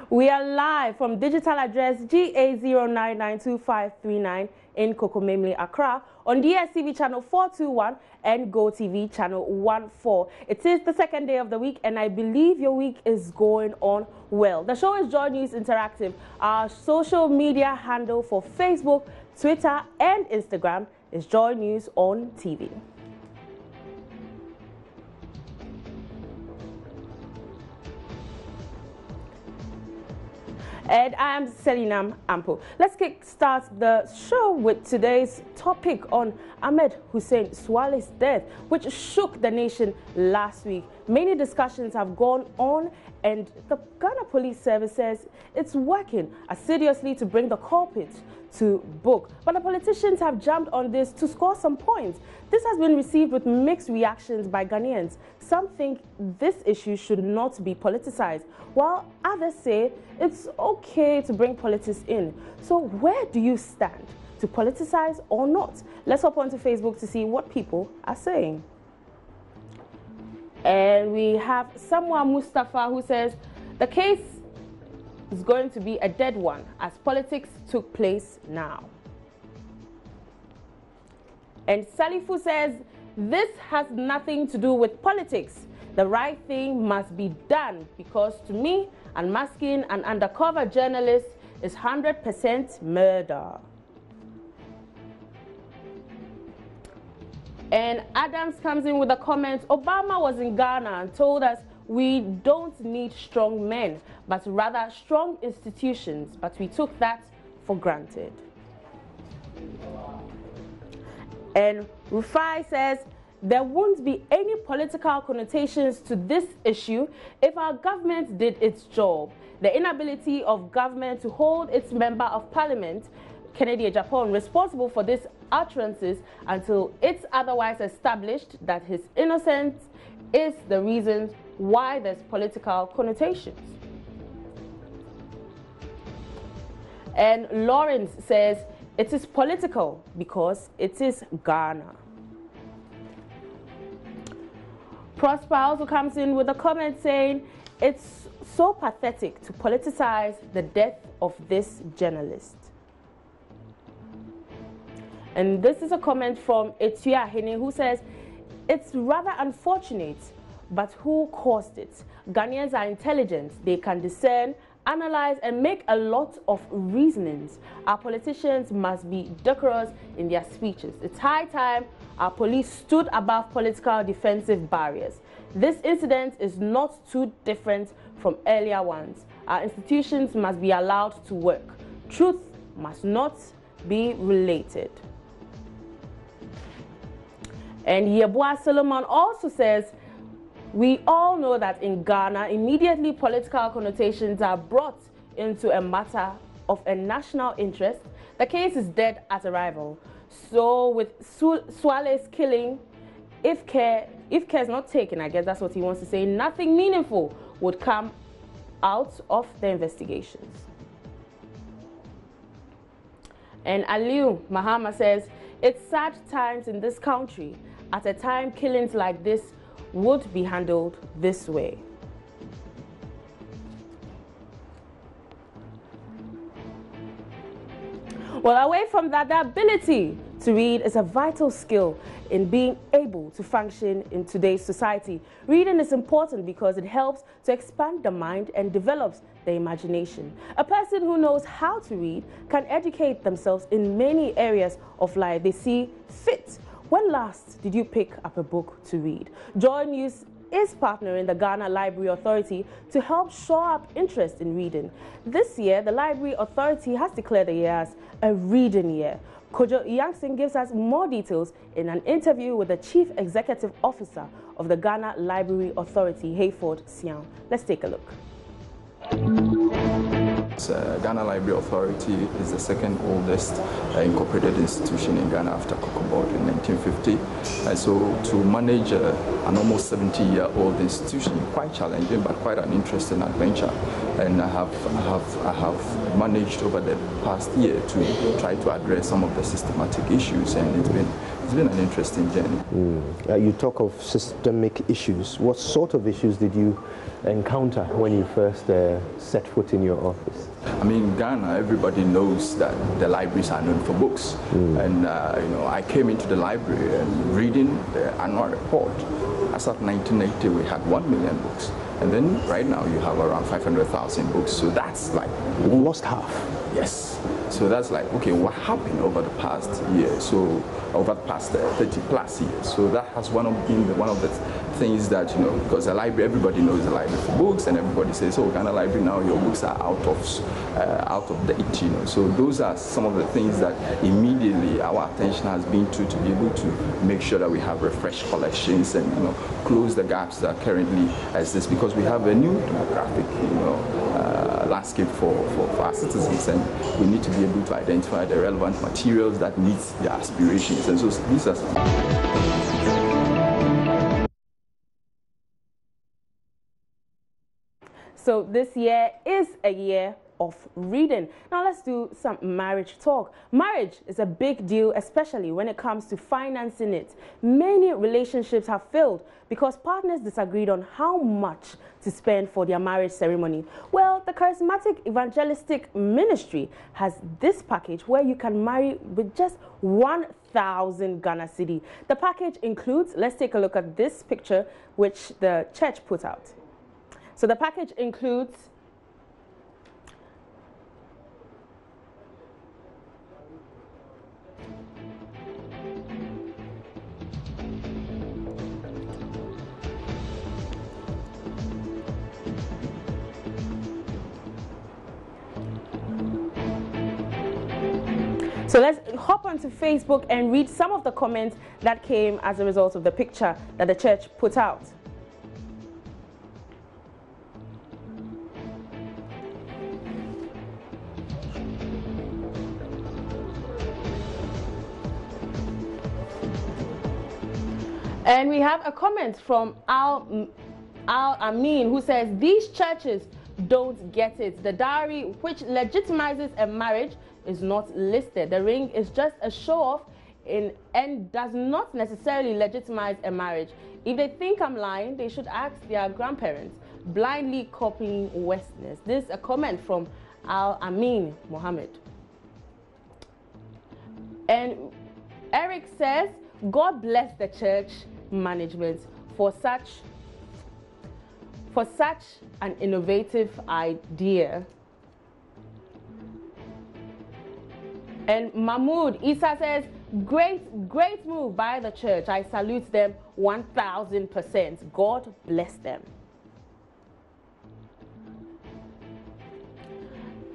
We are live from digital address GA09925539 in Kokomemle, Accra, on DSTV channel 421 and GoTV channel 14. It is the second day of the week, and I believe your week is going on well. The show is JoyNews Interactive. Our social media handle for Facebook, Twitter, and Instagram is JoyNews on TV. And I am Selinam Ampo. Let's kickstart the show with today's topic on Ahmed Hussein Suale's death, which shook the nation last week. Many discussions have gone on, and the Ghana Police Service says it's working assiduously to bring the culprit to book. But the politicians have jumped on this to score some points. This has been received with mixed reactions by Ghanaians. Some think this issue should not be politicized, while others say it's okay to bring politics in. So where do you stand? To politicize or not? Let's hop onto Facebook to see what people are saying. And we have Samuel Mustafa who says the case is going to be a dead one as politics took place now. And Salifu says this has nothing to do with politics. The right thing must be done because to me, unmasking an undercover journalist is 100% murder. And Adams comes in with a comment. Obama was in Ghana and told us we don't need strong men, but rather strong institutions, but we took that for granted. And Rufai says there won't be any political connotations to this issue if our government did its job. The inability of government to hold its member of parliament, Kennedy Japan, responsible for these utterances until it's otherwise established that his innocence is the reason why there's political connotations. And Lawrence says it is political because it is Ghana. Prosper also comes in with a comment saying it's so pathetic to politicize the death of this journalist. And this is a comment from Etua Hene who says it's rather unfortunate, but who caused it? Ghanaians are intelligent. They can discern, analyze, and make a lot of reasonings. Our politicians must be decorous in their speeches. It's high time our police stood above political defensive barriers. This incident is not too different from earlier ones. Our institutions must be allowed to work. Truth must not be related. And Yeboah Solomon also says, we all know that in Ghana, immediately political connotations are brought into a matter of a national interest. The case is dead at arrival. So with Suale's killing, if care is not taken, I guess that's what he wants to say, nothing meaningful would come out of the investigations. And Aliu Mahama says, it's sad times in this country. At a time, killings like this would be handled this way. Well, away from that, the ability to read is a vital skill in being able to function in today's society. Reading is important because it helps to expand the mind and develops the imagination. A person who knows how to read can educate themselves in many areas of life they see fit. When last did you pick up a book to read? JoyNews is partnering the Ghana Library Authority to help shore up interest in reading. This year, the Library Authority has declared the year as a reading year. Kojo Yankson gives us more details in an interview with the Chief Executive Officer of the Ghana Library Authority, Hayford Sian. Let's take a look. Ghana Library Authority is the second oldest incorporated institution in Ghana after Cocoa Board in 1950. So to manage an almost 70-year-old institution, quite challenging but quite an interesting adventure. And I have managed over the past year to try to address some of the systematic issues, and it's been an interesting journey. You talk of systemic issues. What sort of issues did you encounter when you first set foot in your office? I mean, Ghana, everybody knows that the libraries are known for books. And, you know, I came into the library and reading the annual report. As of 1980, we had 1 million books. And then right now you have around 500,000 books. So that's like... We've lost half. Yes. So that's like, okay, what happened over the past year? So over the past 30 plus years. So that has been one of the things that, you know, because the library, everybody knows the library for books, and everybody says, oh, Ghana Library, now your books are out of date, you know. So those are some of the things that immediately our attention has been to be able to make sure that we have refreshed collections and, you know, close the gaps that currently exist, because we have a new demographic, you know, landscape for our citizens, and we need to be able to identify the relevant materials that meet their aspirations. And so these are some. So this year is a year of reading. Now let's do some marriage talk. Marriage is a big deal, especially when it comes to financing it. Many relationships have failed because partners disagreed on how much to spend for their marriage ceremony. Well, the Charismatic Evangelistic Ministry has this package where you can marry with just 1,000 Ghana cedi. The package includes, let's take a look at this picture which the church put out. So the package includes So let's hop onto Facebook and read some of the comments that came as a result of the picture that the church put out. And we have a comment from Al Amin, who says, these churches don't get it. The dowry, which legitimizes a marriage, is not listed. The ring is just a show-off and does not necessarily legitimize a marriage. If they think I'm lying, they should ask their grandparents. Blindly copying Westerners. This is a comment from Al Amin Mohammed. And Eric says, God bless the church management for such an innovative idea. And Mahmoud Isa says, great move by the church. I salute them 1,000%. God bless them.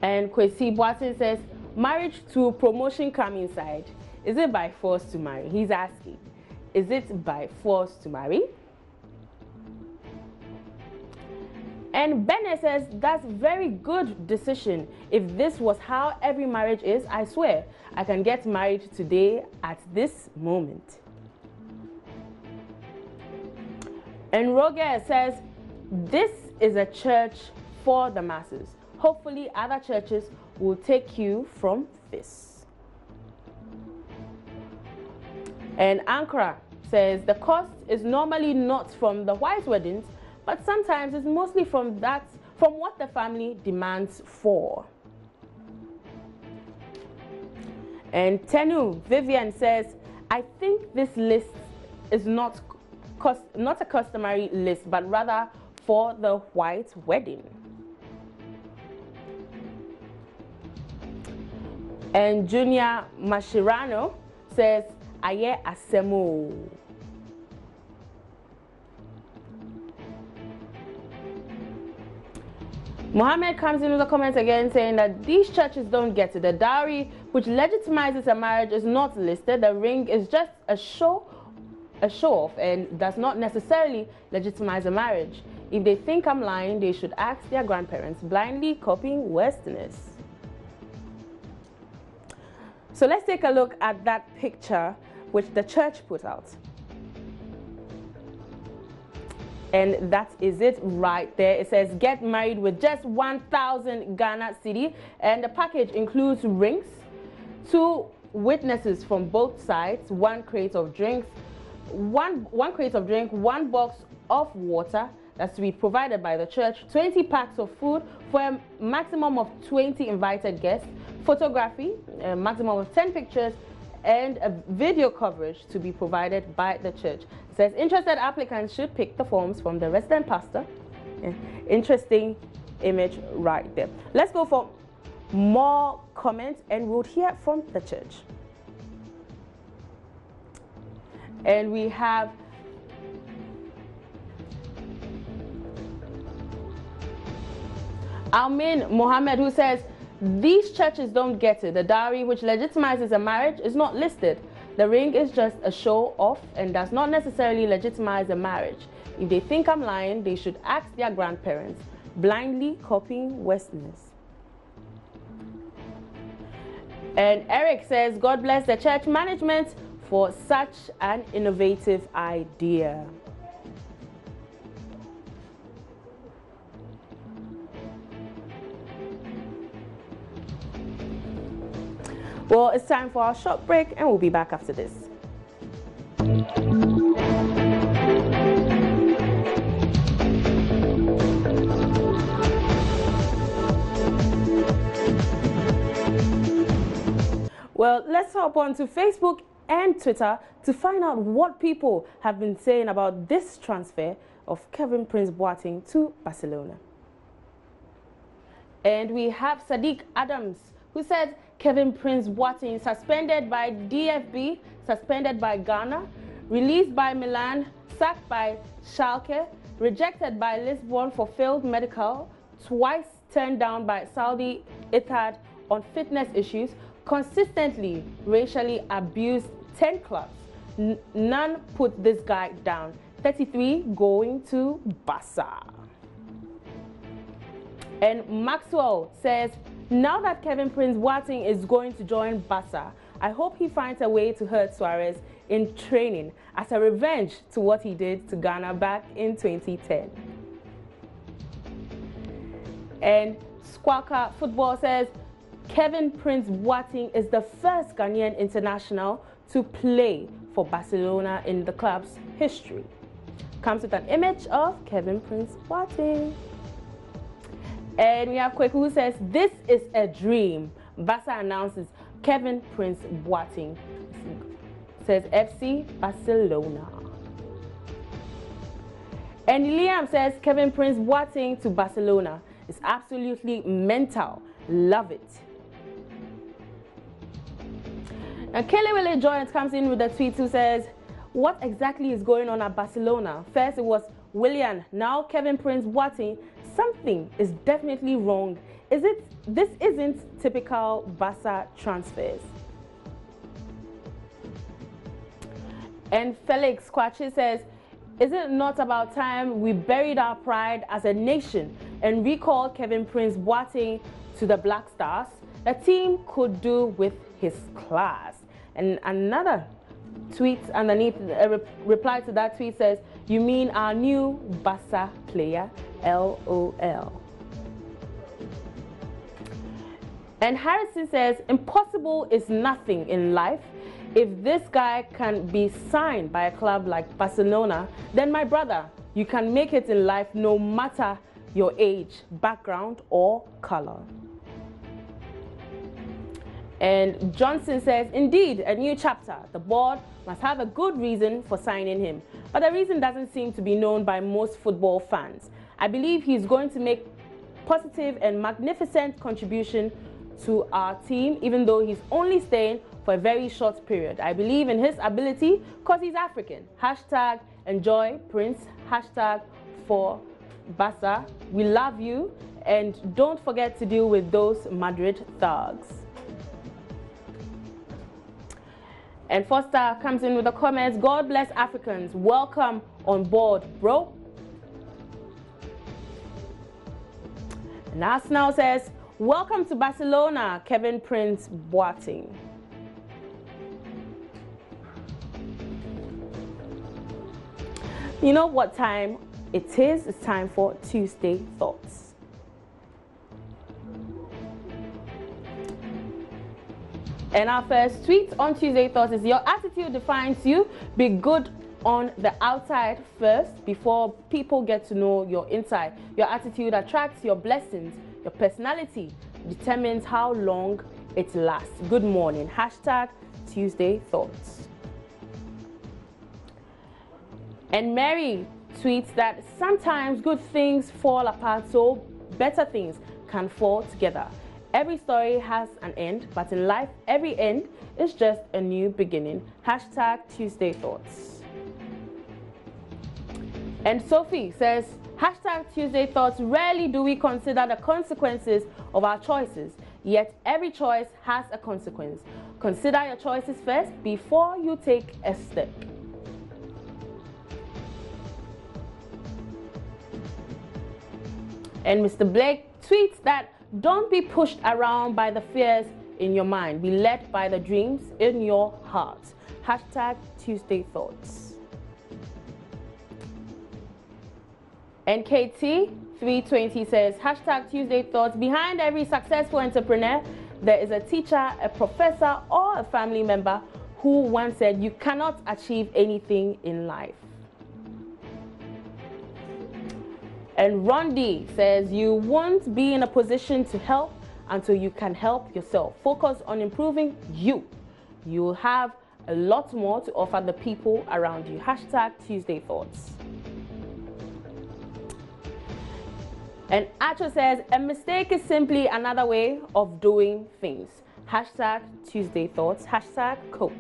And Kwesi Boatin says, marriage to promotion come inside. Is it by force to marry? He's asking, is it by force to marry? And Bennett says, that's very good decision. If this was how every marriage is, I swear, I can get married today at this moment. And Roger says, this is a church for the masses. Hopefully other churches will take you from this. And Ankara says, the cost is normally not from the white weddings, but sometimes it's mostly from what the family demands for. And Tenu Vivian says, I think this list is not a customary list, but rather for the white wedding. And Junior Mashirano says, Aye Asemo. Mohammed comes in with a comment again saying that these churches don't get it. The dowry, which legitimizes a marriage, is not listed. The ring is just a show-off and does not necessarily legitimize a marriage. If they think I'm lying, they should ask their grandparents. Blindly copying Westerners. So let's take a look at that picture which the church put out. And that is it right there. It says, get married with just 1,000 Ghana cedi. And the package includes rings, two witnesses from both sides, one crate of drinks, one box of water that's to be provided by the church, 20 packs of food for a maximum of 20 invited guests, photography, a maximum of 10 pictures, and a video coverage to be provided by the church. It says interested applicants should pick the forms from the resident pastor. Interesting image right there. Let's go for more comments and we'll hear from the church. And we have Almin Mohammed, who says, these churches don't get it. The dowry, which legitimizes a marriage, is not listed. The ring is just a show off and does not necessarily legitimize a marriage. If they think I'm lying, they should ask their grandparents. Blindly copying Westerners. And Eric says, God bless the church management for such an innovative idea. Well, it's time for our short break and we'll be back after this. Well, let's hop on to Facebook and Twitter to find out what people have been saying about this transfer of Kevin Prince Boateng to Barcelona. And we have Sadiq Adams, who said Kevin Prince Boateng suspended by DFB, suspended by Ghana, released by Milan, sacked by Schalke, rejected by Lisbon for failed medical, twice turned down by Saudi Etihad on fitness issues, consistently racially abused 10 clubs. None put this guy down. 33 going to Barca. And Maxwell says, now that Kevin Prince Boateng is going to join Barca, I hope he finds a way to hurt Suarez in training as a revenge to what he did to Ghana back in 2010. And Squawka Football says, Kevin Prince Boateng is the first Ghanaian international to play for Barcelona in the club's history. Comes with an image of Kevin Prince Boateng. And we have Kweku, who says, this is a dream. Barca announces Kevin Prince Boateng. Says FC Barcelona. And Liam says Kevin Prince Boateng to Barcelona is absolutely mental. Love it. Now, Kelly Willie Joyce comes in with a tweet who says, what exactly is going on at Barcelona? First it was Willian, now Kevin Prince Boateng. Something is definitely wrong. This isn't typical Barca transfers. And Felix Kwachi says, is it not about time we buried our pride as a nation and recalled Kevin Prince Boateng to the Black Stars? The team could do with his class. And another tweet underneath, a reply to that tweet says, you mean our new Barca player? LOL. And Harrison says, impossible is nothing in life. If this guy can be signed by a club like Barcelona, then my brother, you can make it in life no matter your age, background, or color. And Johnson says, indeed, a new chapter. The board must have a good reason for signing him. But the reason doesn't seem to be known by most football fans. I believe he's going to make positive and magnificent contribution to our team, even though he's only staying for a very short period. I believe in his ability because he's African. Hashtag enjoy Prince. Hashtag for Barca. We love you. And don't forget to deal with those Madrid thugs. And Foster comes in with the comments, God bless Africans. Welcome on board, bro. And Arsenal says, welcome to Barcelona, Kevin Prince Boateng. You know what time it is? It's time for Tuesday Thoughts. And our first tweet on Tuesday Thoughts is, your attitude defines you. Be good on the outside first before people get to know your inside. Your attitude attracts your blessings. Your personality determines how long it lasts. Good morning. Hashtag Tuesday Thoughts. And Mary tweets that sometimes good things fall apart so better things can fall together. Every story has an end, but in life, every end is just a new beginning. Hashtag Tuesday Thoughts. And Sophie says, hashtag Tuesday Thoughts, rarely do we consider the consequences of our choices, yet every choice has a consequence. Consider your choices first before you take a step. And Mr. Blake tweets that, don't be pushed around by the fears in your mind. Be led by the dreams in your heart. Hashtag Tuesday Thoughts. And KT320 says, hashtag Tuesday Thoughts, behind every successful entrepreneur, there is a teacher, a professor, or a family member who once said, you cannot achieve anything in life. And Rondi says, you won't be in a position to help until you can help yourself. Focus on improving you. You'll have a lot more to offer the people around you. Hashtag Tuesday Thoughts. And Acho says, a mistake is simply another way of doing things. Hashtag Tuesday Thoughts. Hashtag quote.